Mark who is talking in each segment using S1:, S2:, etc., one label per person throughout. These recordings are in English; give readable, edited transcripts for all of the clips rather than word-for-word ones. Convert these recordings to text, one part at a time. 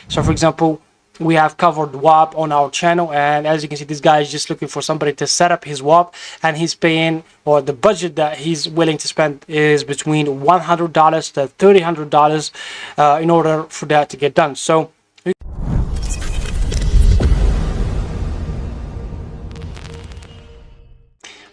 S1: So for example, we have covered WAP on our channel, and as you can see, this guy is just looking for somebody to set up his WAP, and he's paying, or the budget that he's willing to spend is between $100 to $300 in order for that to get done. So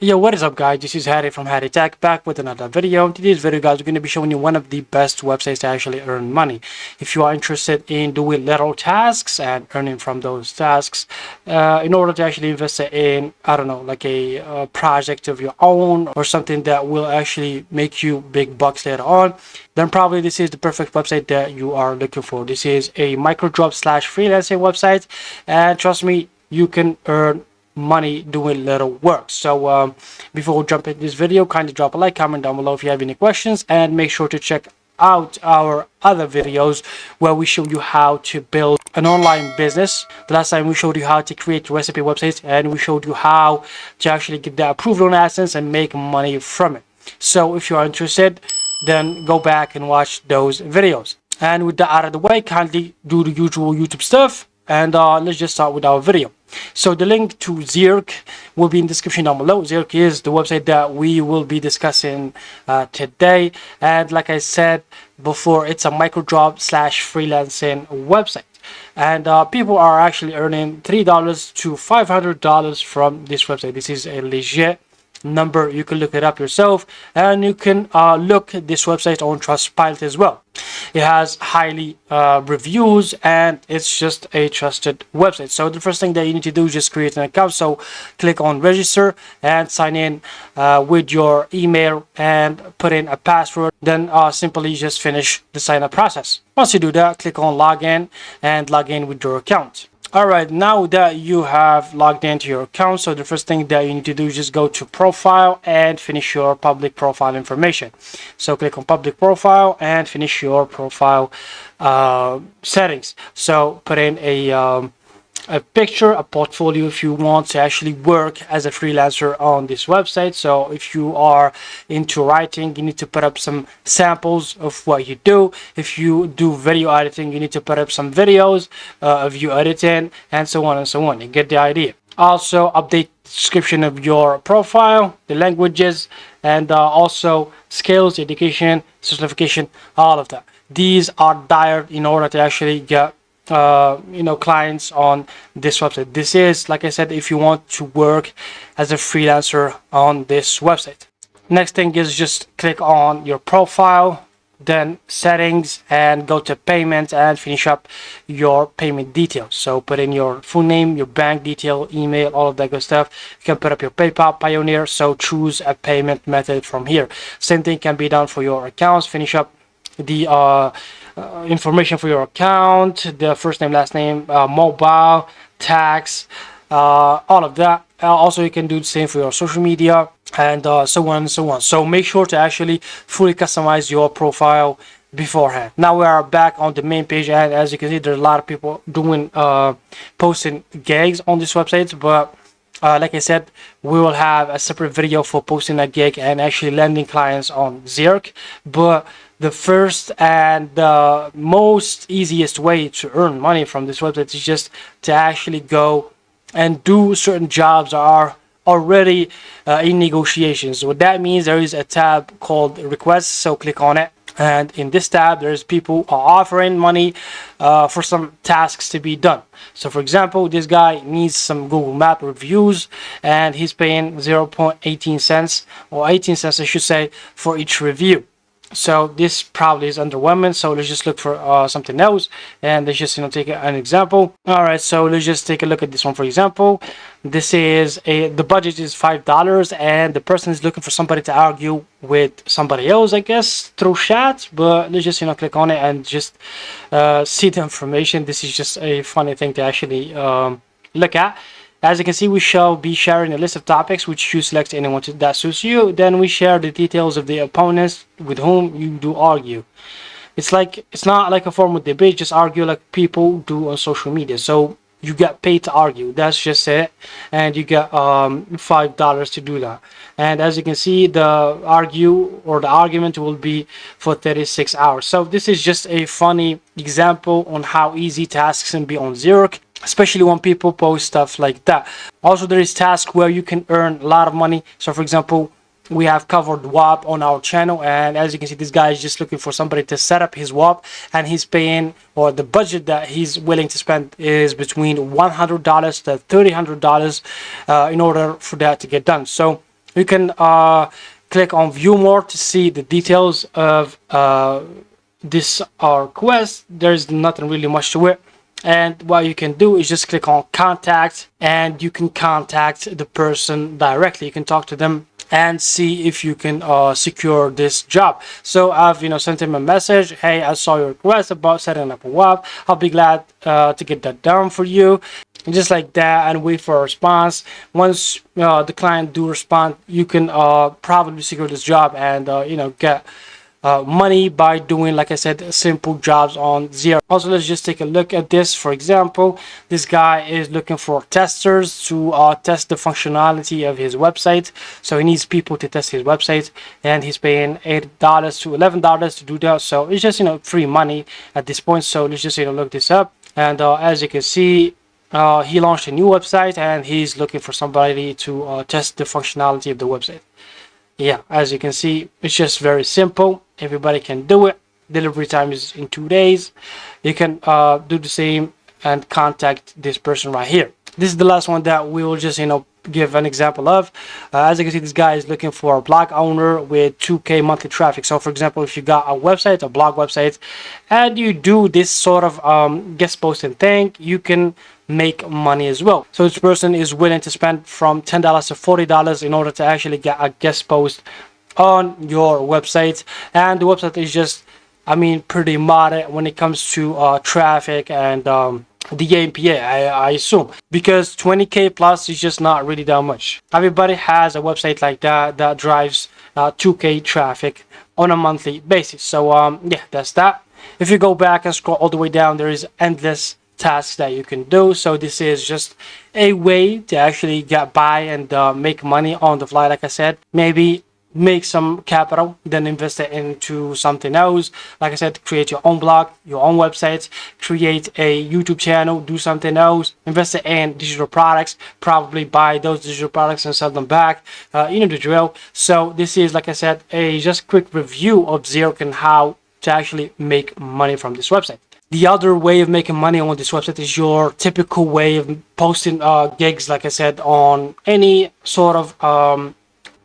S1: yo, what is up guys, this is Harry from Harry Tech, back with another video. In today's video guys, we're going to be showing you one of the best websites to actually earn money. If you are interested in doing little tasks and earning from those tasks in order to actually invest it in, I don't know, like a project of your own or something that will actually make you big bucks later on, then probably this is the perfect website that you are looking for. This is a microjob / freelancing website, and trust me, you can earn money doing little work. So before we jump into this video, kindly drop a like, comment down below if you have any questions, and make sure to check out our other videos where we show you how to build an online business. The last time we showed you how to create recipe websites, and we showed you how to actually get that approved on AdSense and make money from it. So if you are interested, then go back and watch those videos. And with that out of the way, kindly do the usual YouTube stuff, and let's just start with our video. So the link to Zeerk will be in the description down below. Zeerk is the website that we will be discussing today, and like I said before, it's a microjob / freelancing website, and people are actually earning $3 to $500 from this website. This is a legit number. You can look it up yourself, and you can look at this website on Trustpilot as well. It has highly reviews, and it's just a trusted website. So the first thing that you need to do is just create an account. So click on register and sign in with your email and put in a password. Then simply just finish the sign up process. Once you do that, click on login and log in with your account. Alright, now that you have logged into your account, so the first thing that you need to do is just go to profile and finish your public profile information. So click on public profile and finish your profile settings. So put in a picture, a portfolio if you want to actually work as a freelancer on this website. So if you are into writing, you need to put up some samples of what you do. If you do video editing, you need to put up some videos of you editing, and so on and so on. You get the idea. Also update the description of your profile, the languages, and also skills, education, certification, all of that. These are desired in order to actually get clients on this website. This is, like I said, if you want to work as a freelancer on this website. Next thing is just click on your profile, then settings, and go to payment and finish up your payment details. So put in your full name, your bank detail, email, all of that good stuff. You can put up your PayPal, Pioneer, so choose a payment method from here. Same thing can be done for your accounts. Finish up the information for your account, the first name, last name, mobile, tax, all of that. Also, you can do the same for your social media, and so on and so on. So make sure to actually fully customize your profile beforehand. Now we are back on the main page, and as you can see, there's a lot of people doing posting gigs on this website, but like I said, we will have a separate video for posting a gig and actually landing clients on Zeerk. But the first and the most easiest way to earn money from this website is just to actually go and do certain jobs that are already in negotiations. What that means, there is a tab called requests, so click on it, and in this tab there's people are offering money for some tasks to be done. So for example, this guy needs some Google Map reviews, and he's paying 0.18 cents, or 18 cents I should say, for each review. So this probably is underwhelming, so let's just look for something else, and let's just take an example. All right, so let's just take a look at this one. For example, this is the budget is $5, and the person is looking for somebody to argue with somebody else, I guess, through chat. But let's just click on it and just see the information. This is just a funny thing to actually look at. As you can see, we shall be sharing a list of topics which you select anyone that suits you. Then we share the details of the opponents with whom you do argue. It's not like a formal debate, just argue like people do on social media. So you get paid to argue. That's just it, and you get $5 to do that. And as you can see, the argument will be for 36 hours. So this is just a funny example on how easy tasks can be on Zeerk, especially when people post stuff like that. Also, there is tasks where you can earn a lot of money. So for example, we have covered WAP on our channel, and as you can see, this guy is just looking for somebody to set up his WAP, and he's paying, or the budget that he's willing to spend is between $100 to $300 in order for that to get done. So you can click on view more to see the details of this request. There's nothing really much to it. And what you can do is just click on contact, and you can contact the person directly. You can talk to them and see if you can secure this job. So I've sent him a message. Hey, I saw your request about setting up a WAP. I'll be glad to get that done for you. And just like that, and wait for a response. Once the client do respond, you can probably secure this job and get money by doing, like I said, simple jobs on Zeerk. Also, let's just take a look at this. For example, this guy is looking for testers to test the functionality of his website. So he needs people to test his website, and he's paying $8 to $11 to do that. So it's just free money at this point. So let's just look this up. And as you can see, he launched a new website, and he's looking for somebody to test the functionality of the website. Yeah, as you can see, it's just very simple. Everybody can do it. Delivery time is in 2 days. You can do the same and contact this person right here. This is the last one that we will just give an example of. As you can see, this guy is looking for a blog owner with 2K monthly traffic. So for example, if you got a website, a blog website, and you do this sort of guest posting thing, you can make money as well. So this person is willing to spend from $10 to $40 in order to actually get a guest post on your website. And the website is just, pretty moderate when it comes to traffic and the AMPA, I assume, because 20K plus is just not really that much. Everybody has a website like that that drives 2K traffic on a monthly basis. So yeah, that's that. If you go back and scroll all the way down, there is endless tasks that you can do. So this is just a way to actually get by and make money on the fly. Like I said, maybe make some capital, then invest it into something else. Like I said, create your own blog, your own website, create a YouTube channel, do something else, invest it in digital products, probably buy those digital products and sell them back. You know the drill. So this is, like I said, a just quick review of Zeerk and how to actually make money from this website. The other way of making money on this website is your typical way of posting gigs, like I said, on any sort of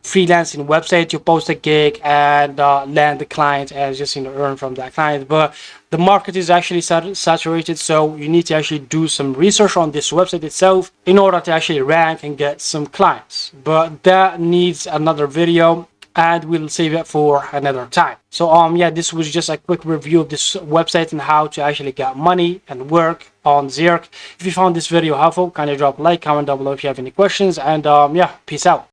S1: freelancing website. You post a gig and land the client and just earn from that client. But the market is actually saturated, so you need to actually do some research on this website itself in order to actually rank and get some clients. But that needs another video, and we'll save it for another time. So yeah, this was just a quick review of this website and how to actually get money and work on Zeerk. If you found this video helpful, kindly drop a like, comment down below if you have any questions, and yeah, peace out.